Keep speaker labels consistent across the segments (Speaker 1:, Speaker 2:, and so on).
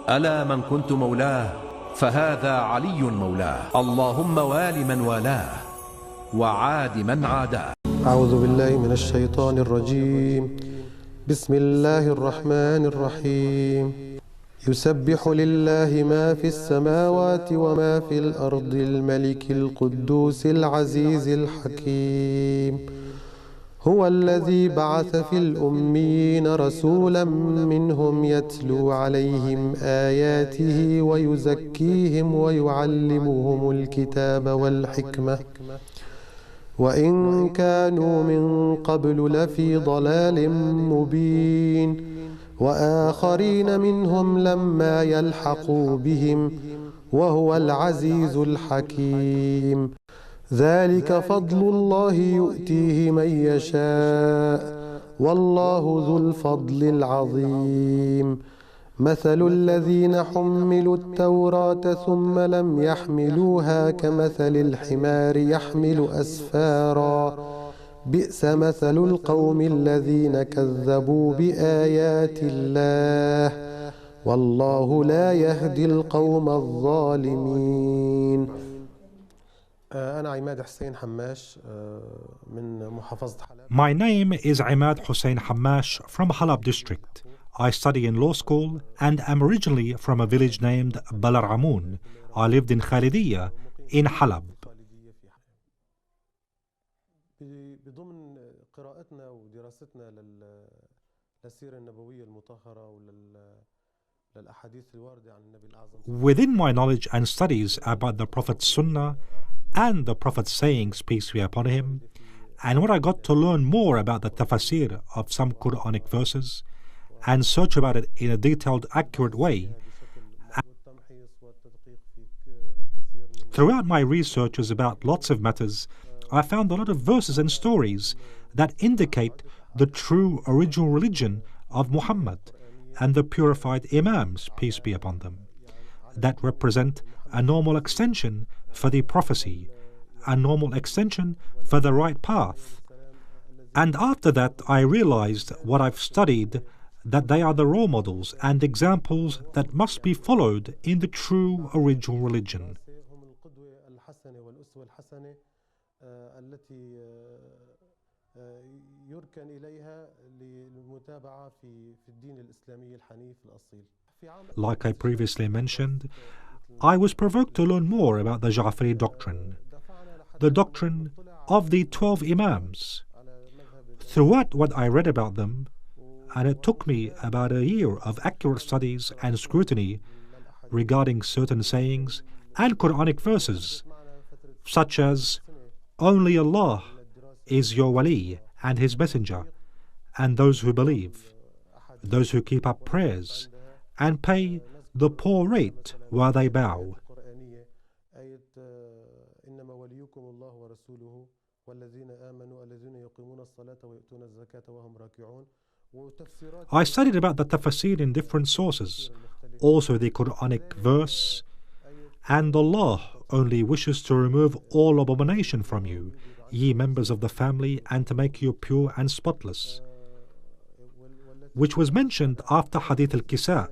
Speaker 1: ألا من كنت مولاه فهذا علي مولاه، اللهم وال من والاه وعاد من عاداه.
Speaker 2: أعوذ بالله من الشيطان الرجيم. بسم الله الرحمن الرحيم. يسبح لله ما في السماوات وما في الأرض الملك القدوس العزيز الحكيم. هو الذي بعث في الأميين رسولا منهم يتلو عليهم آياته ويزكيهم ويعلمهم الكتاب والحكمة وإن كانوا من قبل لفي ضلال مبين وآخرين منهم لما يلحقوا بهم وهو العزيز الحكيم. ذلك فضل الله يؤتيه من يشاء والله ذو الفضل العظيم. مثل الذين حملوا التوراة ثم لم يحملوها كمثل الحمار يحمل أسفارا بئس مثل القوم الذين كذبوا بآيات الله والله لا يهدي القوم الظالمين. أنا عماد حسين حماش من محافظة حلب.
Speaker 3: My name is Imad Hussein Hammash from Halab district. I study in law school and am originally from a village named Balar Amun. I lived in Khalidiyya in Halab.
Speaker 2: بضمن قراءتنا ودراستنا للسيرة النبوية المطهرة وللأحاديث الواردة عن النبي الأعظم.
Speaker 3: Within my knowledge and studies about the Prophet's Sunnah and the Prophet's sayings, peace be upon him, and when I got to learn more about the tafsir of some Quranic verses and search about it in a detailed, accurate way, throughout my researches about lots of matters, I found a lot of verses and stories that indicate the true original religion of Muhammad and the purified Imams, peace be upon them, that represent a normal extension for the prophecy, a normal extension for the right path. And after that I realized what I've studied, that they are the role models and examples that must be followed in the true original religion. Like I previously mentioned, I was provoked to learn more about the Ja'fari doctrine, the doctrine of the 12 Imams. Throughout what I read about them, and it took me about a year of accurate studies and scrutiny regarding certain sayings and Quranic verses, such as, only Allah is your wali and his messenger, and those who believe, those who keep up prayers, and pay the poor rate while they bow. I studied about the tafsir in different sources, also the Quranic verse, and Allah only wishes to remove all abomination from you, ye members of the family, and to make you pure and spotless, which was mentioned after Hadith al-Kisa,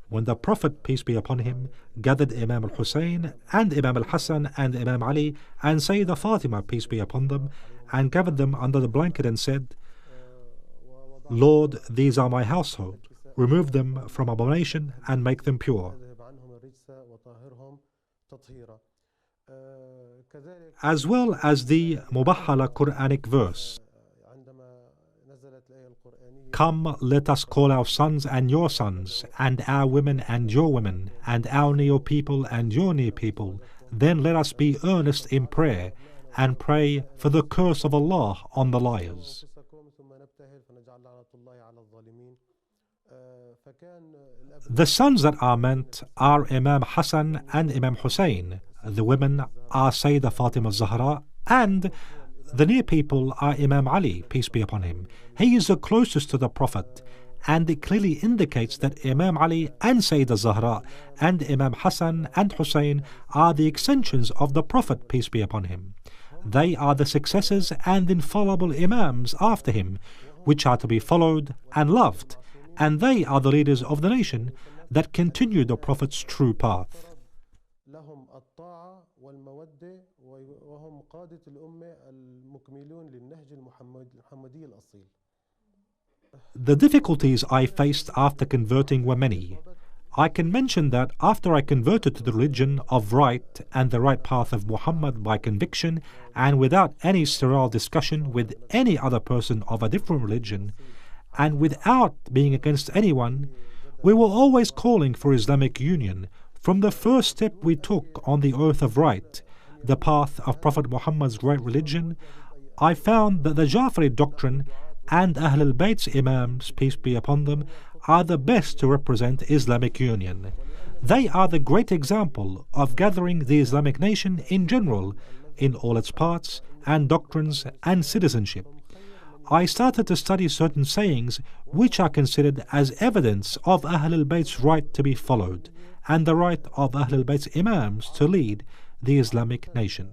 Speaker 3: when the Prophet, peace be upon him, gathered Imam al-Hussein and Imam al-Hassan and Imam Ali and Sayyidah Fatima, peace be upon them, and gathered them under the blanket and said, Lord, these are my household, remove them from abomination and make them pure. As well as the Mubahala Quranic verse, come, let us call our sons and your sons, and our women and your women, and our near people and your near people. Then let us be earnest in prayer, and pray for the curse of Allah on the liars. The sons that are meant are Imam Hassan and Imam Hussein. The women are Sayyidah Fatima Zahra, and the near people are Imam Ali, peace be upon him. He is the closest to the Prophet, and it clearly indicates that Imam Ali and Sayyidah Zahra and Imam Hassan and Hussein are the extensions of the Prophet, peace be upon him. They are the successors and infallible Imams after him, which are to be followed and loved, and they are the leaders of the nation, that continue the Prophet's true path.
Speaker 2: لهم الطاعة والمودة وهم قادة الأمة المكملون للنهج المحمدي الأصيل.
Speaker 3: The difficulties I faced after converting were many. I can mention that after I converted to the religion of right and the right path of Muhammad by conviction and without any sterile discussion with any other person of a different religion and without being against anyone, we were always calling for Islamic union from the first step we took on the oath of right, the path of Prophet Muhammad's great religion. I found that the Ja'fari doctrine and Ahl al-Bayt's Imams, peace be upon them, are the best to represent Islamic union. They are the great example of gathering the Islamic nation in general, in all its parts and doctrines and citizenship. I started to study certain sayings which are considered as evidence of Ahl al-Bayt's right to be followed and the right of Ahl al-Bayt's Imams to lead the Islamic nation.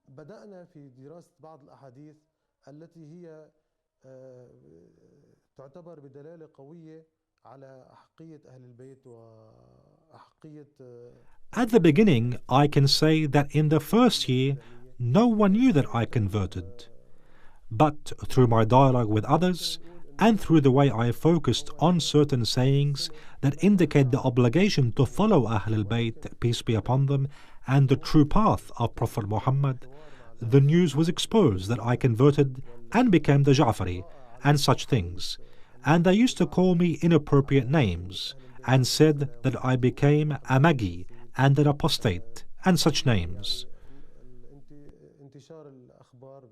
Speaker 2: بدأنا في دراسة بعض الأحاديث التي هي تعتبر بدلالة قوية على أحقية أهل البيت وأحقية.
Speaker 3: At the beginning, I can say that in the first year, no one knew that I converted. But through my dialogue with others, and through the way I focused on certain sayings that indicate the obligation to follow Ahl al-Bayt, peace be upon them, and the true path of Prophet Muhammad, the news was exposed that I converted and became the Ja'fari and such things. And they used to call me inappropriate names and said that I became a Magi and an apostate and such names.
Speaker 2: انتشار الأخبار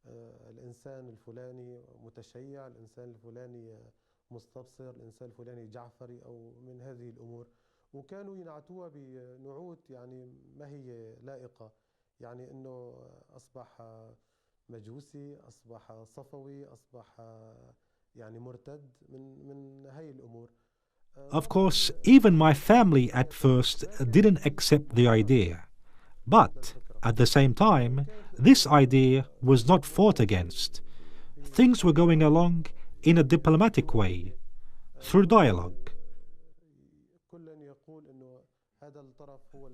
Speaker 2: بالإنسان الفلاني متشيع، الإنسان الفلاني مستبصر، الإنسان الفلاني جعفري أو من هذه الأمور، وكانوا ينعتوها بنعوت يعني ما هي لائقة، يعني إنه أصبح مجوسي، أصبح صفوي، أصبح يعني مرتد من هاي الأمور.
Speaker 3: Of course, even my family at first didn't accept the idea. But at the same time, this idea was not fought against. Things were going along in a diplomatic way, through dialogue.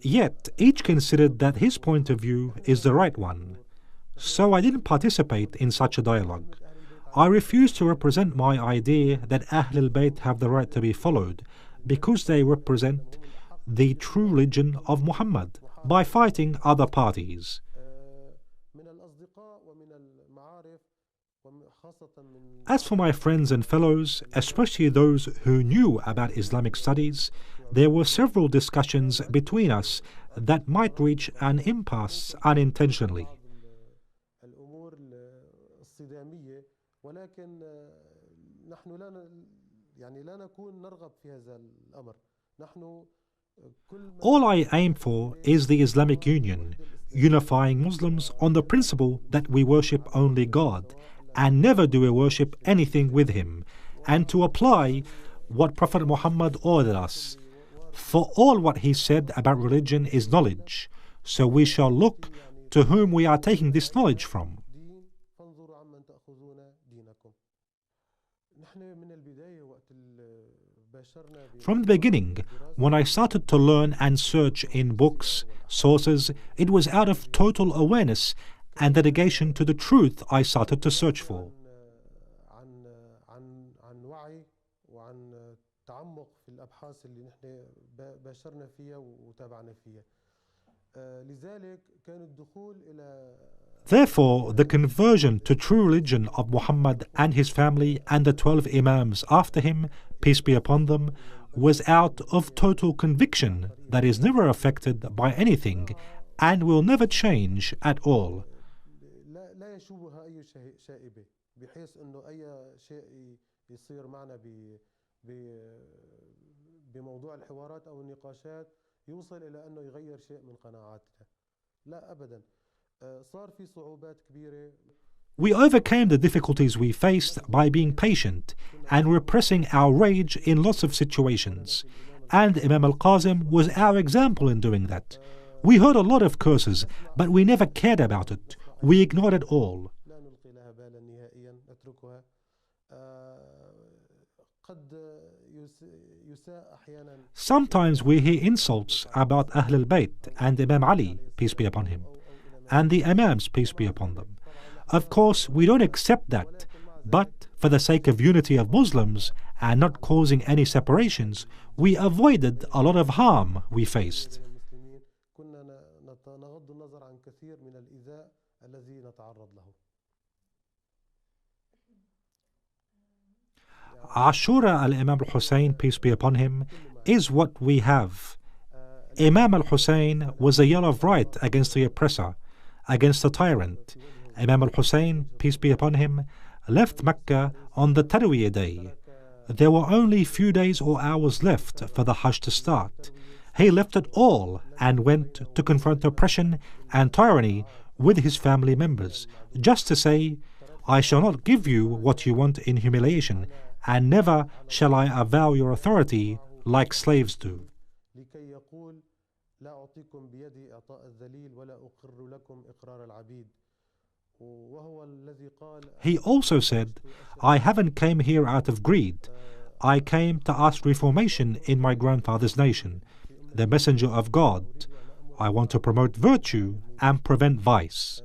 Speaker 3: Yet each considered that his point of view is the right one. So I didn't participate in such a dialogue. I refused to represent my idea that Ahl al-Bayt have the right to be followed because they represent the true religion of Muhammad by fighting other parties. As for my friends and fellows, especially those who knew about Islamic studies, there were several discussions between us that might reach an impasse unintentionally. All I aim for is the Islamic Union, unifying Muslims on the principle that we worship only God and never do we worship anything with Him, and to apply what Prophet Muhammad ordered us. For all what he said about religion is knowledge, so we shall look to whom we are taking this knowledge from. From the beginning, when I started to learn and search in books, sources, it was out of total awareness and dedication to the truth I started to search for. Therefore, the conversion to true religion of Muhammad and his family and the 12 Imams after him, peace be upon them, was out of total conviction that is never affected by anything and will never change at all.
Speaker 2: بموضوع الحوارات أو النقاشات يوصل إلى أنه يغير شيء من قناعاتنا. لا أبدا. صار في صعوبات كبيرة.
Speaker 3: We overcame the difficulties we faced by being patient and repressing our rage in lots of situations. And Imam al-Qasim was our example in doing that. We heard a lot of curses, but we never cared about it. We ignored it all.
Speaker 2: ضلالا نهائيا نتركها. قد يساء أحيانا.
Speaker 3: Sometimes we hear insults about Ahl al-Bayt and Imam Ali, peace be upon him, and the Imams, peace be upon them. Of course, we don't accept that, but for the sake of unity of Muslims and not causing any separations, we avoided a lot of harm we faced. Ashura al-Imam al-Hussein, peace be upon him, is what we have. Imam al-Hussein was a yell of right against the oppressor, against the tyrant. Imam al-Hussein, peace be upon him, left Mecca on the Tarwiyah day. There were only few days or hours left for the Hajj to start. He left it all and went to confront oppression and tyranny with his family members, just to say, I shall not give you what you want in humiliation, and never shall I avow your authority like slaves do. He also said, I haven't came here out of greed. I came to ask reformation in my grandfather's nation, the messenger of God. I want to promote virtue and prevent vice.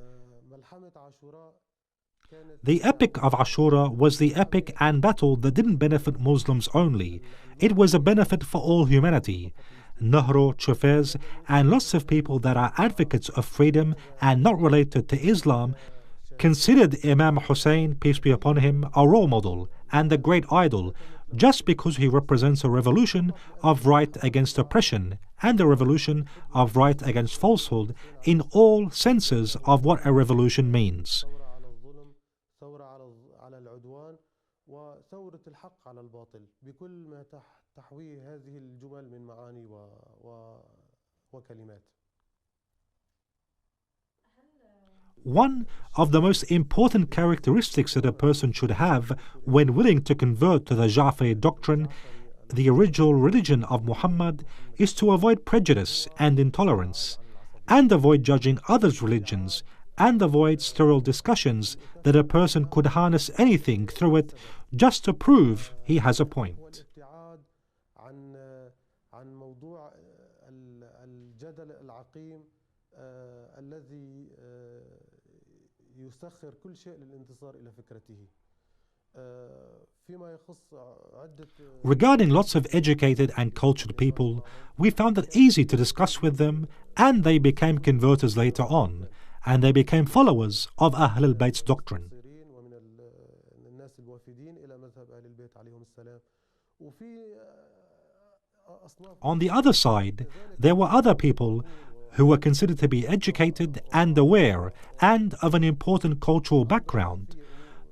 Speaker 3: The epic of Ashura was the epic and battle that didn't benefit Muslims only. It was a benefit for all humanity. Nahru, Chufez, and lots of people that are advocates of freedom and not related to Islam considered Imam Hussein, peace be upon him, a role model and a great idol just because he represents a revolution of right against oppression and a revolution of right against falsehood in all senses of what a revolution means. One of the most important characteristics that a person should have when willing to convert to the Ja'fari doctrine, the original religion of Muhammad, is to avoid prejudice and intolerance, and avoid judging others' religions, and avoid sterile discussions that a person could harness anything through it just to prove he has a point. Regarding lots of educated and cultured people, we found it easy to discuss with them, and they became converters later on, and they became followers of Ahl al-Bayt's doctrine. On the other side, there were other people who were considered to be educated and aware and of an important cultural background.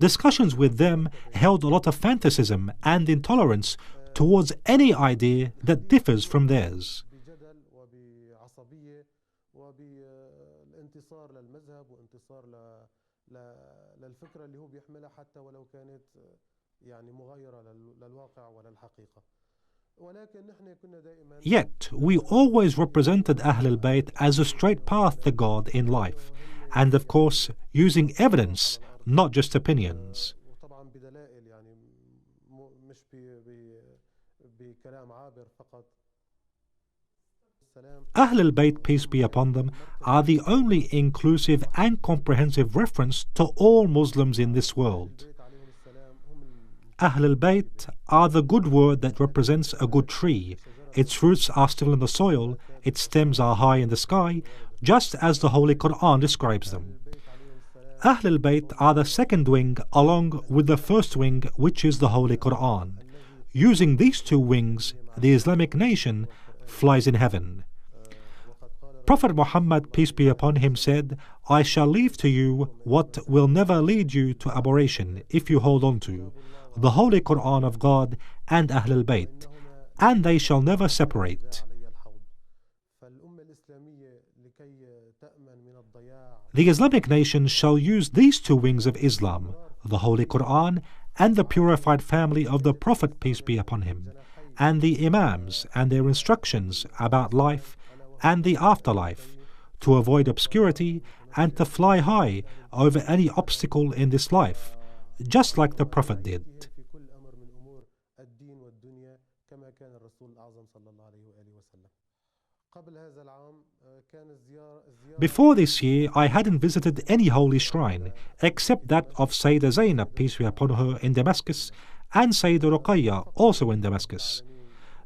Speaker 3: Discussions with them held a lot of fanaticism and intolerance towards any idea that differs from theirs. Yet, we always represented Ahl al-Bayt as a straight path to God in life, and of course, using evidence, not just opinions. Ahl al-Bayt, peace be upon them, are the only inclusive and comprehensive reference to all Muslims in this world. Ahl al-Bayt are the good word that represents a good tree. Its roots are still in the soil, its stems are high in the sky, just as the Holy Quran describes them. Ahl al-Bayt are the second wing along with the first wing, which is the Holy Quran. Using these two wings, the Islamic nation flies in heaven. Prophet Muhammad, peace be upon him, said, I shall leave to you what will never lead you to aberration if you hold on to the Holy Quran of God and Ahl al-Bayt, and they shall never separate. The Islamic nation shall use these two wings of Islam, the Holy Quran and the purified family of the Prophet, peace be upon him, and the Imams and their instructions about life and the afterlife, to avoid obscurity and to fly high over any obstacle in this life, just like the Prophet did.
Speaker 2: في كل أمر من أمور الدين والدنيا كما كان الرسول الأعظم صلى الله عليه وآله وسلم. قبل هذا العام كان الزيارة
Speaker 3: Before this year, I hadn't visited any holy shrine except that of Sayyidah Zainab, peace be upon her, in Damascus, and Sayyidah Ruqayya, also in Damascus.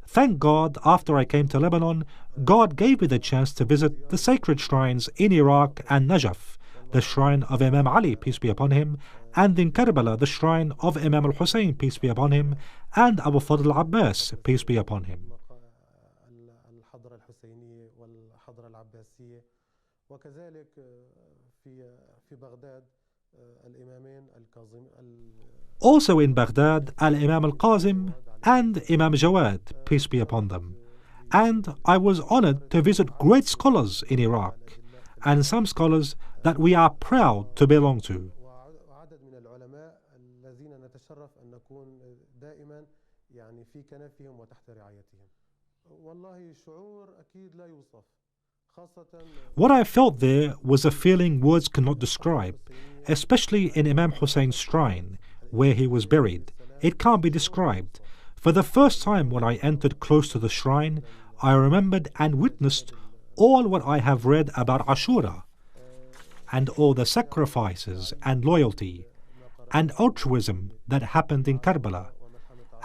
Speaker 3: Thank God, after I came to Lebanon, God gave me the chance to visit the sacred shrines in Iraq and Najaf, the shrine of Imam Ali, peace be upon him, and in Karbala, the shrine of Imam al-Hussein, peace be upon him, and Abu Fadl Abbas, peace be upon him.
Speaker 2: الحضرة الحسينية والحضرة العباسية وكذلك في بغداد الإمامين الكاظم.
Speaker 3: Also in Baghdad, Al-Imam al-Qazim and Imam Jawad, peace be upon them. And I was honored to visit great scholars in Iraq, and some scholars that we are proud to belong to.
Speaker 2: وعدد من العلماء الذين نتشرف أن نكون دائما يعني في كنفهم وتحت رعايتهم. والله شعور أكيد لا يوصف.
Speaker 3: What I felt there was a feeling words cannot describe, especially in Imam Hussein's shrine, where he was buried. It can't be described. For the first time when I entered close to the shrine, I remembered and witnessed all what I have read about Ashura, and all the sacrifices and loyalty and altruism that happened in Karbala,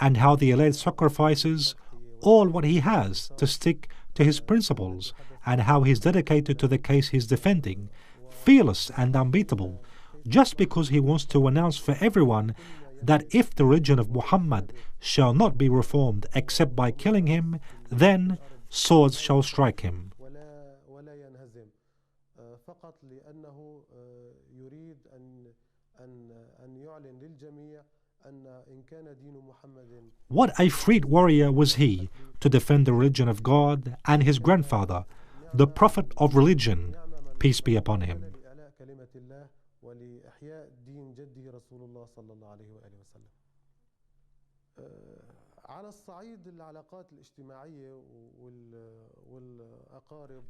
Speaker 3: and how the alleged sacrifices all what he has to stick to his principles, and how he's dedicated to the case he's defending, fearless and unbeatable, just because he wants to announce for everyone that if the religion of Muhammad shall not be reformed except by killing him, then swords shall strike him. What a freed warrior was he to defend the religion of God and his grandfather, the Prophet of religion, peace be upon him.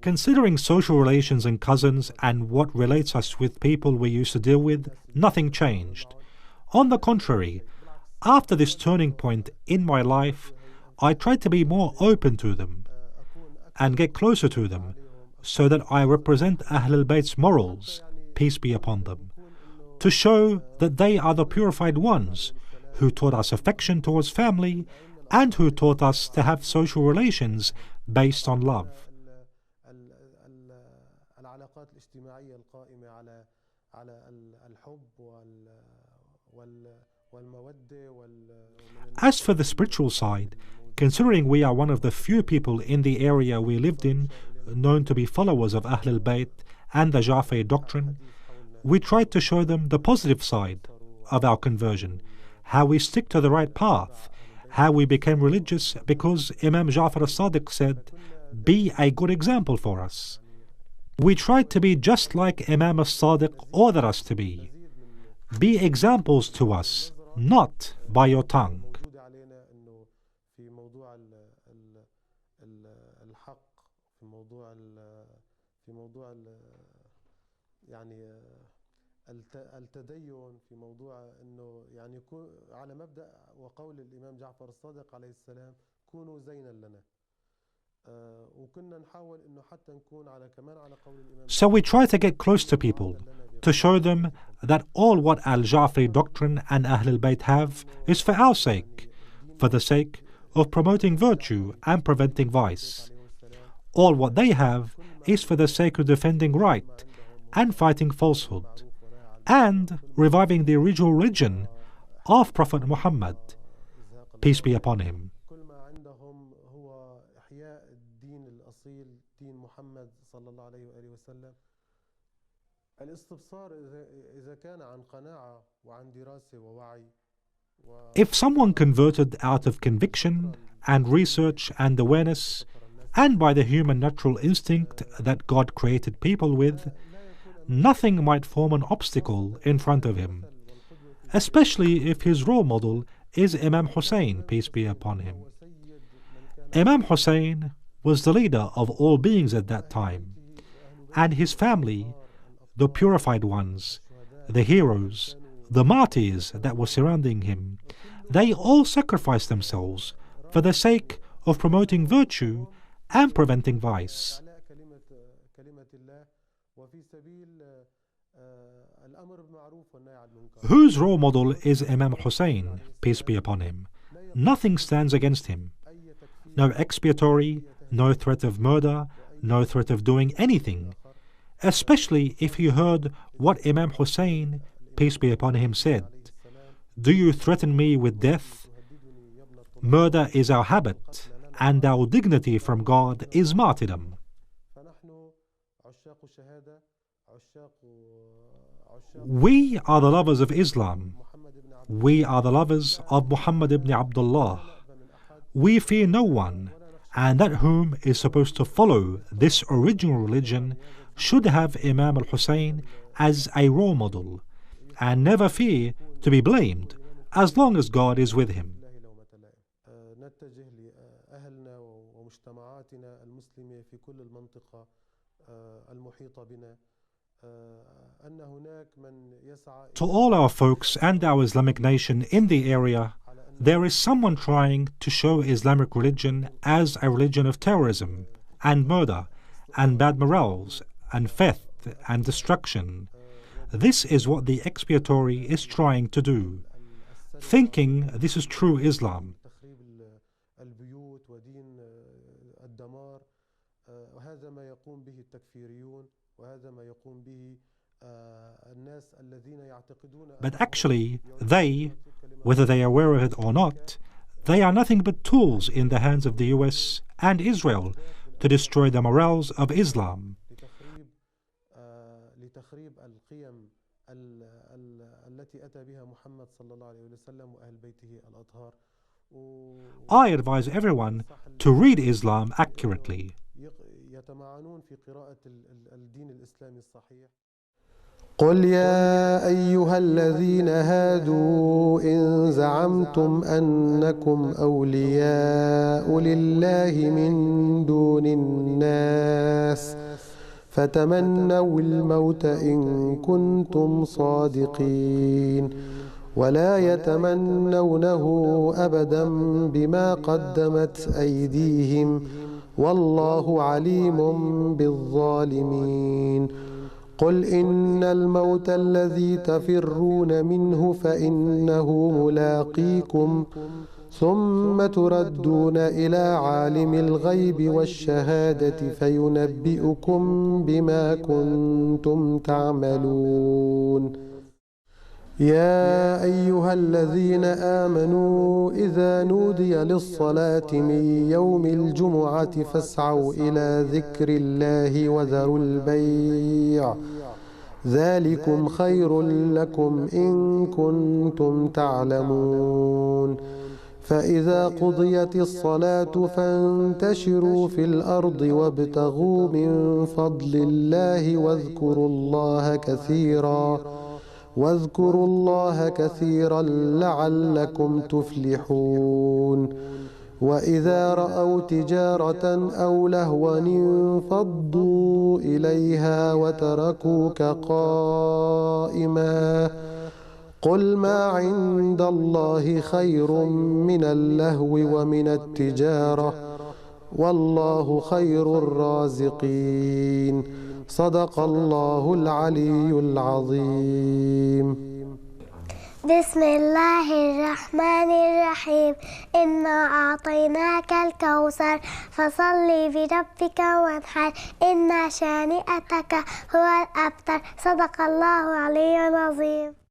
Speaker 3: Considering social relations and cousins and what relates us with people we used to deal with, nothing changed. On the contrary, after this turning point in my life, I tried to be more open to them and get closer to them, so that I represent Ahlul Bayt's morals, peace be upon them, to show that they are the purified ones who taught us affection towards family and who taught us to have social relations based on love. As for the spiritual side, considering we are one of the few people in the area we lived in known to be followers of Ahlul Bayt and the Ja'fari doctrine, we tried to show them the positive side of our conversion, how we stick to the right path, how we became religious because Imam Ja'far as-Sadiq said, "Be a good example for us." We tried to be just like Imam as-Sadiq ordered us to be. Be examples to us, not by your tongue.
Speaker 2: التدين في موضوع انه يعني على مبدأ وقول الإمام جعفر الصادق عليه السلام كونوا زينا لنا وكنا نحاول انه حتى نكون على كمان على قول الإمام.
Speaker 3: So we try to get close to people to show them that all what Al-Ja'fari doctrine and Ahlul Bayt have is for our sake, for the sake of promoting virtue and preventing vice. All what they have is for the sake of defending right and fighting falsehood, and reviving the original religion of Prophet Muhammad, peace be upon him. If someone converted out of conviction and research and awareness, and by the human natural instinct that God created people with, nothing might form an obstacle in front of him, especially if his role model is Imam Hussein, peace be upon him. Imam Hussein was the leader of all beings at that time, and his family, the purified ones, the heroes, the martyrs that were surrounding him, they all sacrificed themselves for the sake of promoting virtue and preventing vice. Whose role model is Imam Hussein, peace be upon him? Nothing stands against him. No expiatory, no threat of murder, no threat of doing anything, especially if you heard what Imam Hussein, peace be upon him, said. Do you threaten me with death? Murder is our habit, and our dignity from God is martyrdom. We are the lovers of Islam. We are the lovers of Muhammad ibn Abdullah. We fear no one, and that whom is supposed to follow this original religion should have Imam al-Hussein as a role model, and never fear to be blamed as long as God is with him. To all our folks and our Islamic nation in the area, there is someone trying to show Islamic religion as a religion of terrorism and murder and bad morals and theft and destruction. This is what the expiatory is trying to do, thinking this is true Islam. But actually, they, whether they are aware of it or not, they are nothing but tools in the hands of the US and Israel to destroy the morals of Islam. I advise everyone to read Islam accurately.
Speaker 2: قل يا أيها الذين هادوا إن زعمتم أنكم أولياء لله من دون الناس فتمنوا الموت إن كنتم صادقين ولا يتمنونه أبدا بما قدمت أيديهم والله عليم بالظالمين قل إن الموت الذي تفرون منه فإنه ملاقيكم ثم تردون إلى عالم الغيب والشهادة فينبئكم بما كنتم تعملون يا أيها الذين آمنوا إذا نودي للصلاة من يوم الجمعة فاسعوا إلى ذكر الله وذروا البيع ذلكم خير لكم إن كنتم تعلمون فإذا قضيت الصلاة فانتشروا في الأرض وابتغوا من فضل الله واذكروا الله كثيرا لعلكم تفلحون وإذا رأوا تجارة أو لهوا انفضوا إليها وتركوك قائما قل ما عند الله خير من اللهو ومن التجارة والله خير الرازقين صدق الله العلي العظيم
Speaker 4: بسم الله الرحمن الرحيم إنا أعطيناك الكوثر فصل لربك وانحر إن شانئتك هو الأبتر صدق الله العلي العظيم.